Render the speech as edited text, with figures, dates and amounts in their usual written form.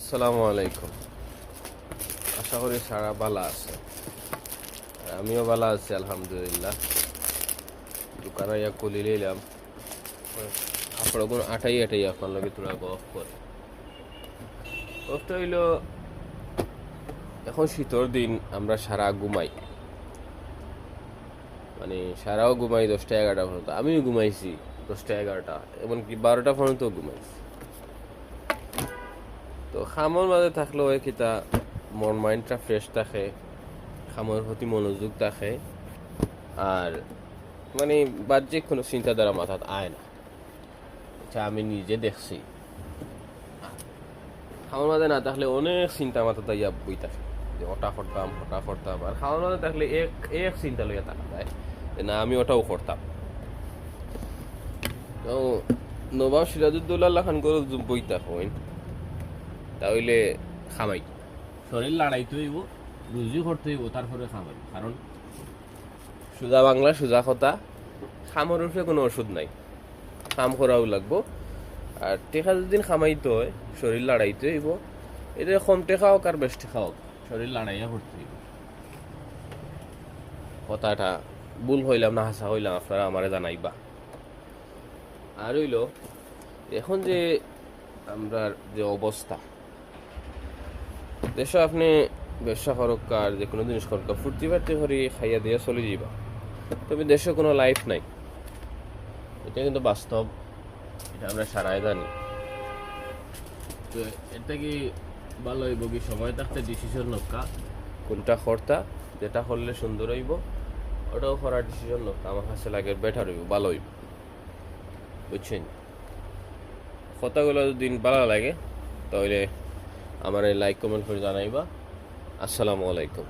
আসসালামু আলাইকুম। আশা করি সারা ভালো আছে। আমিও ভালো আছি আলহামদুলিল্লাহ। দোকানে খুলি নিলাম, আপনার আটাই আপনার লগে তোরা গফ করে। গফটা হইল, এখন শীতর দিন আমরা সারা ঘুমাই, মানে সারাও ঘুমাই 10টা-11টা পর্যন্ত। আমিও ঘুমাইছি 10টা-11টা, এমনকি 12টা পর্যন্ত ঘুমাইছি। তো খামর মাঝে থাকলে হয় কি তা মন মাইন্ডটা ফ্রেশ থাকে, খামর প্রতি মনোযোগ থাকে, আর মানে বাহ্যিক কোনো চিন্তাধারা মাথাত আয় না। এটা আমি নিজে দেখছি। খাওয়ার মাঝে না থাকলে অনেক চিন্তা মাথাতে ইয়া বই থাকে, যে ওটা করতাম ওটা করতাম। আর খাওয়ার মাঝে থাকলে এক এক চিন্তা লইয়া থাকা যায় যে না আমি ওটাও করতাম। তো নবাব সিরাজউদ্দৌলা খান করে বই থাকেন, তাহলে খামাই শরীর লড়াইতে হইব, রুজি করতে হইব, তারপরে খামাই। কারণ সোজা বাংলা সোজা কথা, খামর উঠে কোনো ওষুধ নাই, কাম করাও লাগবো। আর টেকা যদি খামাইতে হয়, শরীর লড়াইতে হইব। এটা কম টেকা হোক আর বেশ টেকা হোক, শরীর লড়াইয়া করতে হইব। কথাটা ভুল হইলাম না হাসা হইলাম আপনারা আমারে জানাইবা। আর হইল, এখন যে আমরা যে অবস্থা দেশে, আপনি ব্যবসা করকার যে কোনো জিনিস করকার ফুর্তি ফার্তি করে খাইয়া দিয়ে চলে যাইবা, তবে দেশে কোনো লাইফ নাই। এটা কিন্তু বাস্তব, এটা আমরা সারাই জানি। তো এটা কি ভালো হইব কি সময় থাকতে ডিসিশন নক্কা কোনটা কর্তা, যেটা করলে সুন্দর হইব ওটাও করার ডিসিশন নক্কা আমার কাছে লাগে বেটার হইব, ভালো হইব। বুঝছেন? কথাগুলো যদি ভালো লাগে তাহলে আমার লাইক কমেন্ট করে জানাইবা। আসসালামু আলাইকুম।